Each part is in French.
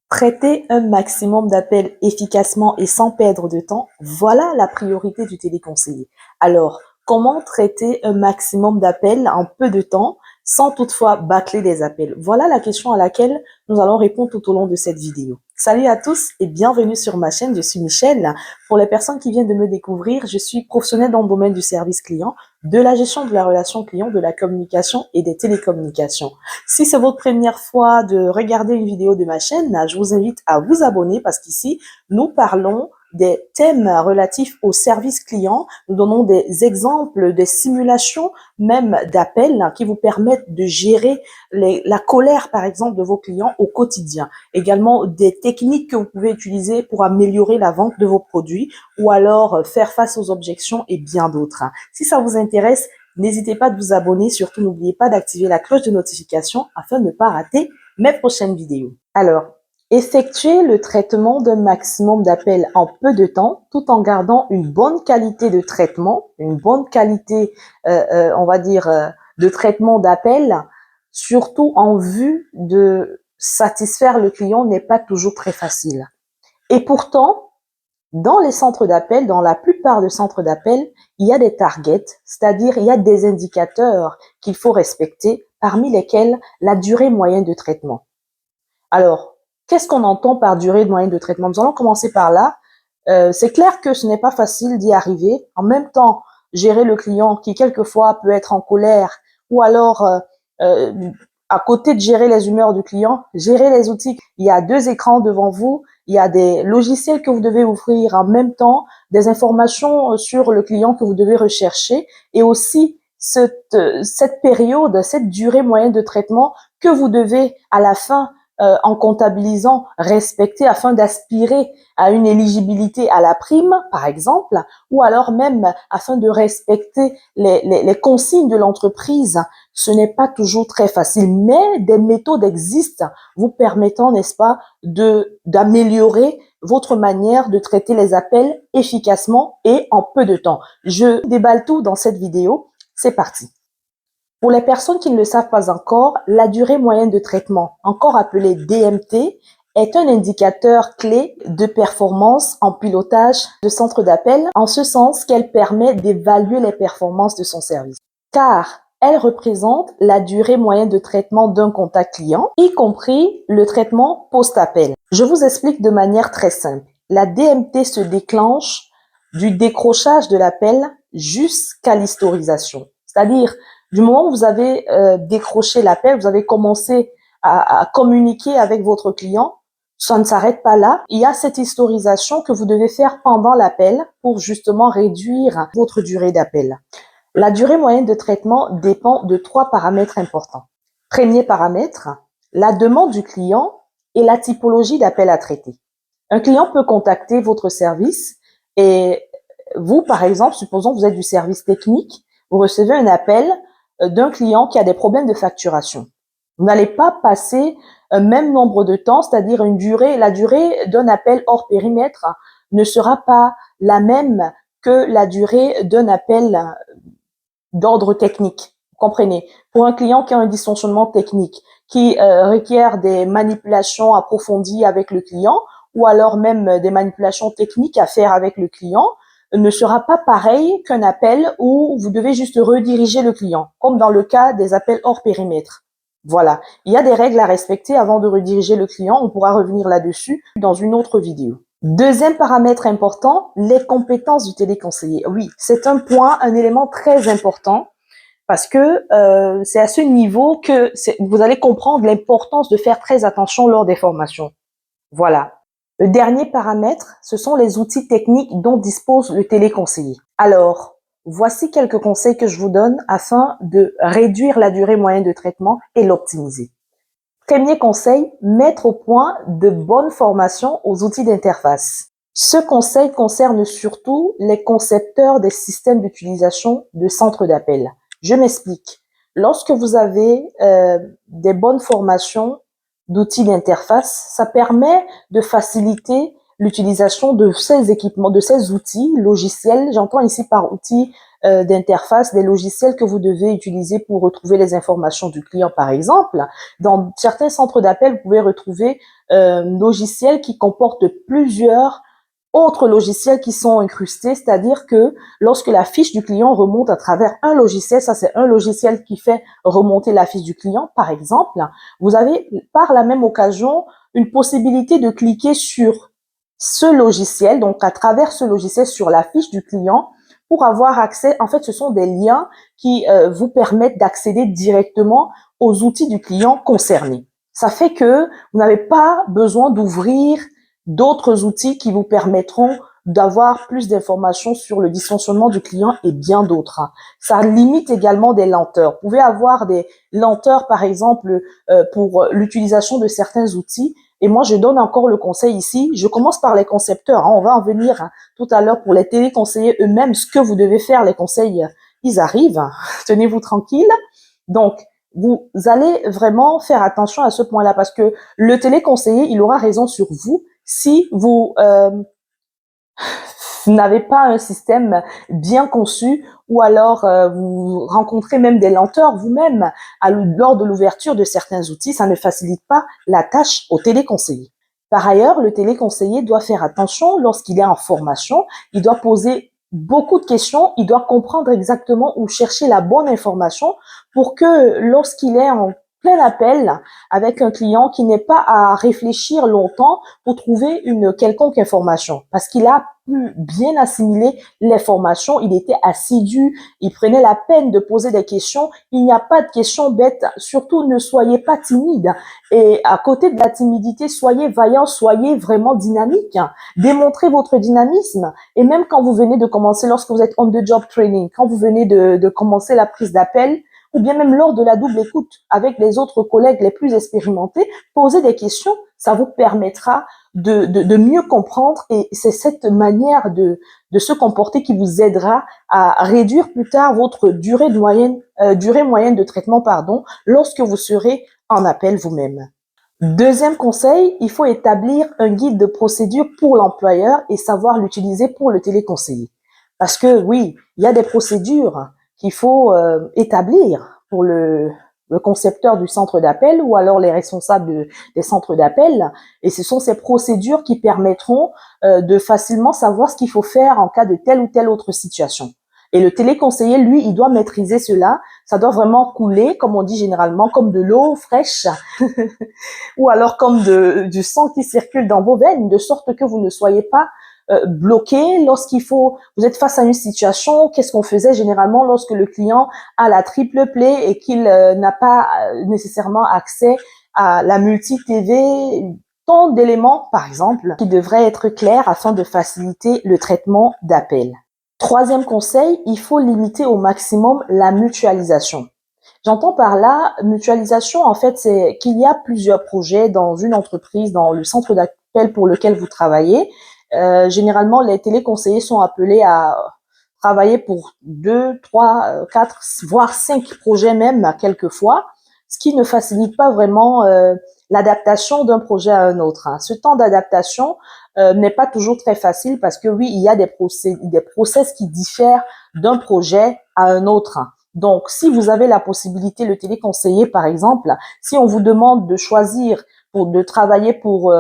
Traiter un maximum d'appels efficacement et sans perdre de temps, voilà la priorité du téléconseiller. Alors, comment traiter un maximum d'appels en peu de temps sans toutefois bâcler des appels? Voilà la question à laquelle nous allons répondre tout au long de cette vidéo. Salut à tous et bienvenue sur ma chaîne, je suis Michel. Pour les personnes qui viennent de me découvrir, je suis professionnelle dans le domaine du service client, de la gestion de la relation client, de la communication et des télécommunications. Si c'est votre première fois de regarder une vidéo de ma chaîne, je vous invite à vous abonner parce qu'ici, nous parlons des thèmes relatifs au service client. Nous donnons des exemples, des simulations, même d'appels qui vous permettent de gérer la colère, par exemple, de vos clients au quotidien. Également, des techniques que vous pouvez utiliser pour améliorer la vente de vos produits ou alors faire face aux objections et bien d'autres. Si ça vous intéresse, n'hésitez pas à vous abonner, surtout n'oubliez pas d'activer la cloche de notification afin de ne pas rater mes prochaines vidéos. Alors, effectuer le traitement d'un maximum d'appels en peu de temps tout en gardant une bonne qualité de traitement, une bonne qualité, on va dire, de traitement d'appels, surtout en vue de satisfaire le client n'est pas toujours très facile. Et pourtant, dans les centres d'appel, dans la plupart des centres d'appel, il y a des targets, c'est-à-dire il y a des indicateurs qu'il faut respecter, parmi lesquels la durée moyenne de traitement. Alors, qu'est-ce qu'on entend par durée moyenne de traitement? Nous allons commencer par là. C'est clair que ce n'est pas facile d'y arriver. En même temps, gérer le client qui quelquefois peut être en colère ou alors euh, à côté de gérer les humeurs du client, gérer les outils. Il y a deux écrans devant vous, il y a des logiciels que vous devez ouvrir en même temps, des informations sur le client que vous devez rechercher et aussi cette période, cette durée moyenne de traitement que vous devez à la fin en comptabilisant respecter afin d'aspirer à une éligibilité à la prime, par exemple, ou alors même afin de respecter les consignes de l'entreprise. Ce n'est pas toujours très facile, mais des méthodes existent vous permettant, n'est-ce pas, d'améliorer votre manière de traiter les appels efficacement et en peu de temps. Je déballe tout dans cette vidéo. C'est parti. Pour les personnes qui ne le savent pas encore, la durée moyenne de traitement, encore appelée DMT, est un indicateur clé de performance en pilotage de centre d'appel, en ce sens qu'elle permet d'évaluer les performances de son service. Car elle représente la durée moyenne de traitement d'un contact client, y compris le traitement post-appel. Je vous explique de manière très simple. La DMT se déclenche du décrochage de l'appel jusqu'à l'historisation. C'est-à-dire, du moment où vous avez décroché l'appel, vous avez commencé à communiquer avec votre client, ça ne s'arrête pas là. Il y a cette historisation que vous devez faire pendant l'appel pour justement réduire votre durée d'appel. La durée moyenne de traitement dépend de trois paramètres importants. Premier paramètre, la demande du client et la typologie d'appel à traiter. Un client peut contacter votre service et vous, par exemple, supposons que vous êtes du service technique, vous recevez un appel d'un client qui a des problèmes de facturation. Vous n'allez pas passer un même nombre de temps, c'est-à-dire la durée d'un appel hors périmètre ne sera pas la même que la durée d'un appel d'ordre technique. Vous comprenez? Pour un client qui a un dysfonctionnement technique, qui requiert des manipulations approfondies avec le client, ou alors même des manipulations techniques à faire avec le client, ne sera pas pareil qu'un appel où vous devez juste rediriger le client, comme dans le cas des appels hors périmètre. Voilà. Il y a des règles à respecter avant de rediriger le client. On pourra revenir là-dessus dans une autre vidéo. Deuxième paramètre important, les compétences du téléconseiller. Oui, c'est un point, un élément très important parce que c'est à ce niveau que vous allez comprendre l'importance de faire très attention lors des formations. Voilà. Le dernier paramètre, ce sont les outils techniques dont dispose le téléconseiller. Alors, voici quelques conseils que je vous donne afin de réduire la durée moyenne de traitement et l'optimiser. Premier conseil, mettre au point de bonnes formations aux outils d'interface. Ce conseil concerne surtout les concepteurs des systèmes d'utilisation de centres d'appel. Je m'explique. Lorsque vous avez des bonnes formations d'outils d'interface, ça permet de faciliter l'utilisation de ces équipements, de ces outils logiciels. J'entends ici par outils d'interface, des logiciels que vous devez utiliser pour retrouver les informations du client, par exemple. Dans certains centres d'appel, vous pouvez retrouver un logiciel qui comporte plusieurs autres logiciels qui sont incrustés, c'est-à-dire que lorsque la fiche du client remonte à travers un logiciel, ça c'est un logiciel qui fait remonter la fiche du client, par exemple, vous avez par la même occasion une possibilité de cliquer sur ce logiciel, donc à travers ce logiciel sur la fiche du client pour avoir accès, en fait ce sont des liens qui vous permettent d'accéder directement aux outils du client concerné. Ça fait que vous n'avez pas besoin d'ouvrir d'autres outils qui vous permettront d'avoir plus d'informations sur le dysfonctionnement du client et bien d'autres. Ça limite également des lenteurs. Vous pouvez avoir des lenteurs, par exemple, pour l'utilisation de certains outils. Et moi, je donne encore le conseil ici. Je commence par les concepteurs. On va en venir tout à l'heure pour les téléconseillers eux-mêmes. Ce que vous devez faire, les conseils, ils arrivent. Tenez-vous tranquille. Donc, vous allez vraiment faire attention à ce point-là parce que le téléconseiller, il aura raison sur vous si vous n'avez pas un système bien conçu ou alors vous rencontrez même des lenteurs vous-même lors de l'ouverture de certains outils, ça ne facilite pas la tâche au téléconseiller. Par ailleurs, le téléconseiller doit faire attention lorsqu'il est en formation, il doit poser beaucoup de questions, il doit comprendre exactement où chercher la bonne information pour que lorsqu'il est en plein appel avec un client qui n'ait pas à réfléchir longtemps pour trouver une quelconque information parce qu'il a pu bien assimiler l'information, il était assidu, il prenait la peine de poser des questions, il n'y a pas de questions bêtes, surtout ne soyez pas timide et à côté de la timidité, soyez vaillant, soyez vraiment dynamique, démontrez votre dynamisme et même quand vous venez de commencer, lorsque vous êtes on the job training, quand vous venez de commencer la prise d'appel, ou bien même lors de la double écoute avec les autres collègues les plus expérimentés, poser des questions, ça vous permettra de mieux comprendre et c'est cette manière de se comporter qui vous aidera à réduire plus tard votre durée moyenne de traitement, lorsque vous serez en appel vous-même. Deuxième conseil, il faut établir un guide de procédure pour l'employeur et savoir l'utiliser pour le téléconseiller. Parce que oui, il y a des procédures qu'il faut établir pour le concepteur du centre d'appel ou alors les responsables des centres d'appel. Et ce sont ces procédures qui permettront de facilement savoir ce qu'il faut faire en cas de telle ou telle autre situation. Et le téléconseiller, lui, il doit maîtriser cela. Ça doit vraiment couler, comme on dit généralement, comme de l'eau fraîche ou alors comme du sang qui circule dans vos veines, de sorte que vous ne soyez pas bloqué lorsqu'il faut, vous êtes face à une situation. Qu'est-ce qu'on faisait généralement lorsque le client a la triple play et qu'il n'a pas nécessairement accès à la multi-TV, tant d'éléments, par exemple, qui devraient être clairs afin de faciliter le traitement d'appel. Troisième conseil, il faut limiter au maximum la mutualisation. J'entends par là, mutualisation, en fait, c'est qu'il y a plusieurs projets dans une entreprise, dans le centre d'appel pour lequel vous travaillez. Généralement, les téléconseillers sont appelés à travailler pour 2, 3, 4, voire 5 projets même, quelquefois, ce qui ne facilite pas vraiment l'adaptation d'un projet à un autre. Ce temps d'adaptation n'est pas toujours très facile parce que oui, il y a des process qui diffèrent d'un projet à un autre. Donc, si vous avez la possibilité, le téléconseiller, par exemple, si on vous demande de choisir de travailler pour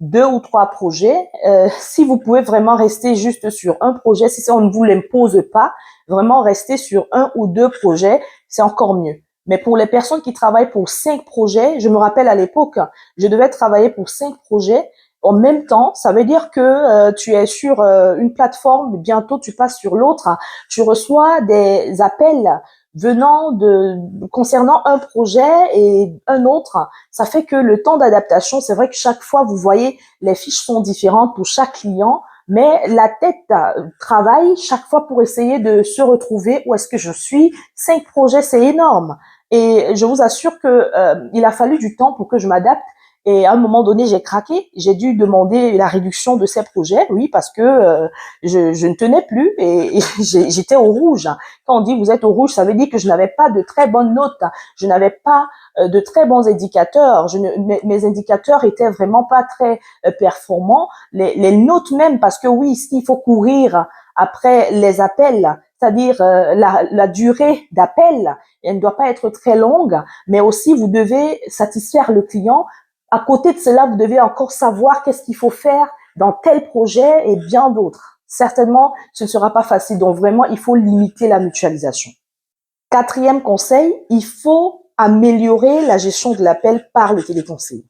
2 ou 3 projets, si vous pouvez vraiment rester juste sur un projet, si on ne vous l'impose pas, vraiment rester sur 1 ou 2 projets, c'est encore mieux. Mais pour les personnes qui travaillent pour 5 projets, je me rappelle à l'époque, je devais travailler pour 5 projets en même temps. Ça veut dire que tu es sur une plateforme, bientôt tu passes sur l'autre, tu reçois des appels concernant un projet et un autre. Ça fait que le temps d'adaptation, c'est vrai que chaque fois, vous voyez, les fiches sont différentes pour chaque client, mais la tête travaille chaque fois pour essayer de se retrouver où est-ce que je suis. 5 projets, c'est énorme. Et je vous assure que il a fallu du temps pour que je m'adapte. Et à un moment donné, j'ai craqué. J'ai dû demander la réduction de ces projets, oui, parce que je ne tenais plus et j'étais au rouge. Quand on dit vous êtes au rouge, ça veut dire que je n'avais pas de très bonnes notes. Je n'avais pas de très bons indicateurs. Mes indicateurs étaient vraiment pas très performants. Les notes même, parce que oui, s'il faut courir après les appels, c'est-à-dire la durée d'appel, elle ne doit pas être très longue, mais aussi vous devez satisfaire le client. À côté de cela, vous devez encore savoir qu'est-ce qu'il faut faire dans tel projet et bien d'autres. Certainement, ce ne sera pas facile. Donc vraiment, il faut limiter la mutualisation. Quatrième conseil, il faut améliorer la gestion de l'appel par le téléconseiller.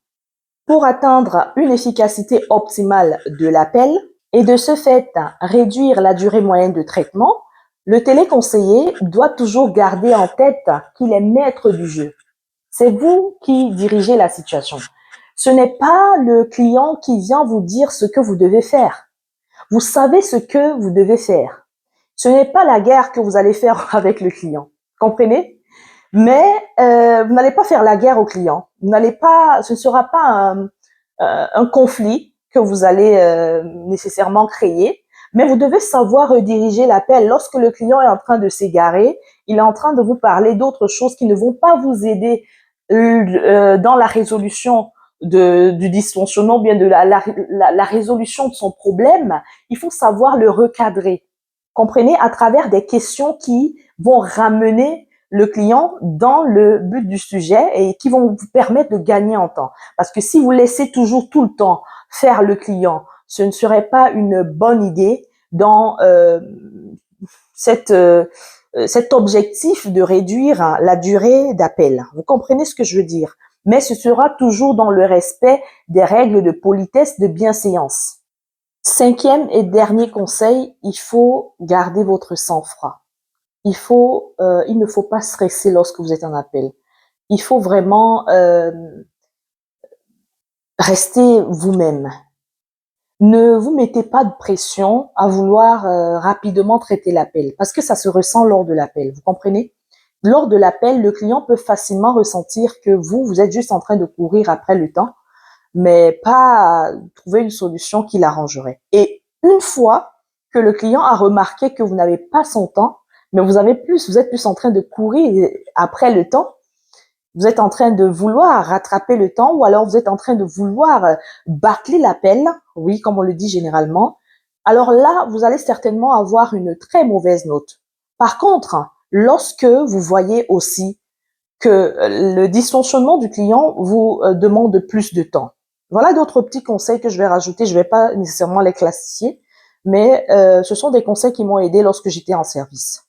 Pour atteindre une efficacité optimale de l'appel et de ce fait réduire la durée moyenne de traitement, le téléconseiller doit toujours garder en tête qu'il est maître du jeu. C'est vous qui dirigez la situation. Ce n'est pas le client qui vient vous dire ce que vous devez faire. Vous savez ce que vous devez faire. Ce n'est pas la guerre que vous allez faire avec le client. Comprenez? Mais vous n'allez pas faire la guerre au client. Vous n'allez pas, ce ne sera pas un conflit que vous allez nécessairement créer, mais vous devez savoir rediriger l'appel. Lorsque le client est en train de s'égarer, il est en train de vous parler d'autres choses qui ne vont pas vous aider dans la résolution du dysfonctionnement, bien de la résolution de son problème. Il faut savoir le recadrer. Comprenez, à travers des questions qui vont ramener le client dans le but du sujet et qui vont vous permettre de gagner en temps. Parce que si vous laissez toujours tout le temps faire le client, ce ne serait pas une bonne idée dans cet objectif de réduire la durée d'appel. Vous comprenez ce que je veux dire? Mais ce sera toujours dans le respect des règles de politesse, de bienséance. Cinquième et dernier conseil, il faut garder votre sang-froid. Il ne faut pas stresser lorsque vous êtes en appel. Il faut vraiment rester vous-même. Ne vous mettez pas de pression à vouloir rapidement traiter l'appel parce que ça se ressent lors de l'appel. Vous comprenez? Lors de l'appel, le client peut facilement ressentir que vous êtes juste en train de courir après le temps, mais pas trouver une solution qui l'arrangerait. Et une fois que le client a remarqué que vous n'avez pas son temps, mais vous êtes plus en train de courir après le temps, vous êtes en train de vouloir rattraper le temps ou alors vous êtes en train de vouloir bâcler l'appel, oui, comme on le dit généralement, alors là, vous allez certainement avoir une très mauvaise note. Par contre, lorsque vous voyez aussi que le dysfonctionnement du client vous demande plus de temps. Voilà d'autres petits conseils que je vais rajouter. Je ne vais pas nécessairement les classifier, mais ce sont des conseils qui m'ont aidé lorsque j'étais en service.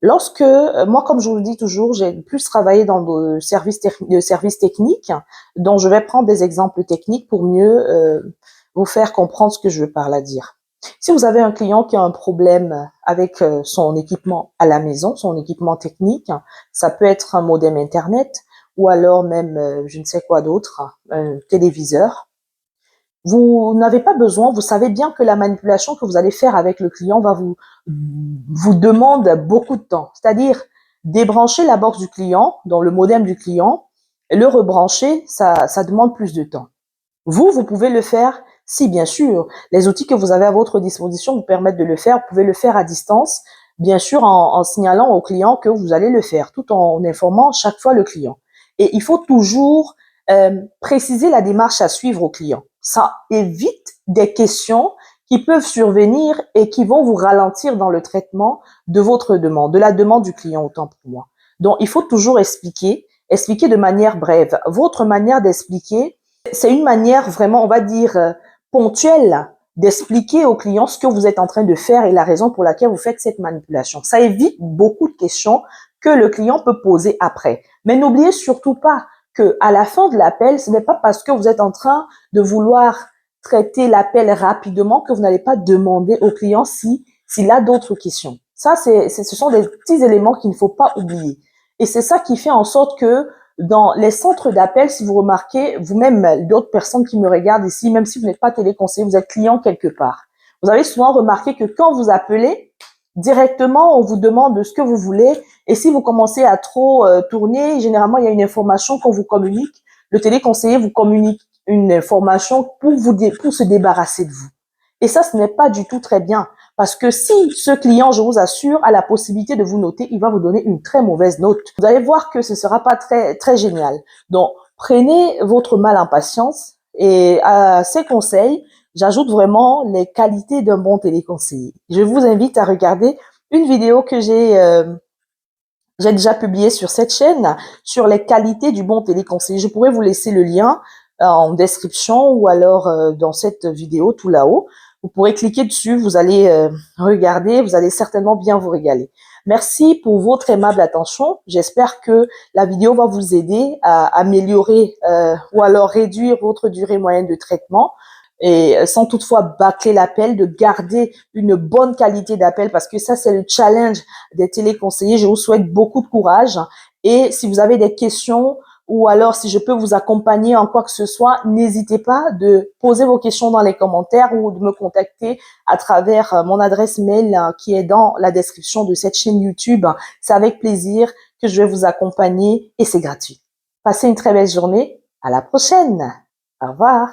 Lorsque, moi, comme je vous le dis toujours, j'ai plus travaillé dans le service technique, dont je vais prendre des exemples techniques pour mieux vous faire comprendre ce que je veux par là dire. Si vous avez un client qui a un problème avec son équipement à la maison, son équipement technique, ça peut être un modem Internet ou alors même, je ne sais quoi d'autre, un téléviseur. Vous n'avez pas besoin, vous savez bien que la manipulation que vous allez faire avec le client va vous demande beaucoup de temps. C'est-à-dire débrancher la box du client, dans le modem du client, et le rebrancher, ça demande plus de temps. Vous pouvez le faire si, bien sûr, les outils que vous avez à votre disposition vous permettent de le faire. Vous pouvez le faire à distance, bien sûr, en signalant au client que vous allez le faire, tout en informant chaque fois le client. Et il faut toujours préciser la démarche à suivre au client. Ça évite des questions qui peuvent survenir et qui vont vous ralentir dans le traitement de votre demande, de la demande du client, autant pour moi. Donc, il faut toujours expliquer de manière brève. Votre manière d'expliquer, c'est une manière vraiment, on va dire, ponctuelle d'expliquer au client ce que vous êtes en train de faire et la raison pour laquelle vous faites cette manipulation. Ça évite beaucoup de questions que le client peut poser après. Mais n'oubliez surtout pas que à la fin de l'appel, ce n'est pas parce que vous êtes en train de vouloir traiter l'appel rapidement que vous n'allez pas demander au client s'il a d'autres questions. Ça, ce sont des petits éléments qu'il ne faut pas oublier. Et c'est ça qui fait en sorte que dans les centres d'appel, si vous remarquez, vous-même, d'autres personnes qui me regardent ici, même si vous n'êtes pas téléconseiller, vous êtes client quelque part. Vous avez souvent remarqué que quand vous appelez, directement, on vous demande de ce que vous voulez. Et si vous commencez à trop tourner, généralement, il y a une information qu'on vous communique. Le téléconseiller vous communique une information pour se débarrasser de vous. Et ça, ce n'est pas du tout très bien. Parce que si ce client, je vous assure, a la possibilité de vous noter, il va vous donner une très mauvaise note. Vous allez voir que ce sera pas très, très génial. Donc, prenez votre mal en patience et à ces conseils, j'ajoute vraiment les qualités d'un bon téléconseiller. Je vous invite à regarder une vidéo que j'ai déjà publiée sur cette chaîne sur les qualités du bon téléconseiller. Je pourrais vous laisser le lien en description ou alors dans cette vidéo tout là-haut. Vous pourrez cliquer dessus, vous allez regarder, vous allez certainement bien vous régaler. Merci pour votre aimable attention. J'espère que la vidéo va vous aider à améliorer ou alors réduire votre durée moyenne de traitement et sans toutefois bâcler l'appel, de garder une bonne qualité d'appel parce que ça, c'est le challenge des téléconseillers. Je vous souhaite beaucoup de courage et si vous avez des questions ou alors si je peux vous accompagner en quoi que ce soit, n'hésitez pas de poser vos questions dans les commentaires ou de me contacter à travers mon adresse mail qui est dans la description de cette chaîne YouTube. C'est avec plaisir que je vais vous accompagner et c'est gratuit. Passez une très belle journée. À la prochaine. Au revoir.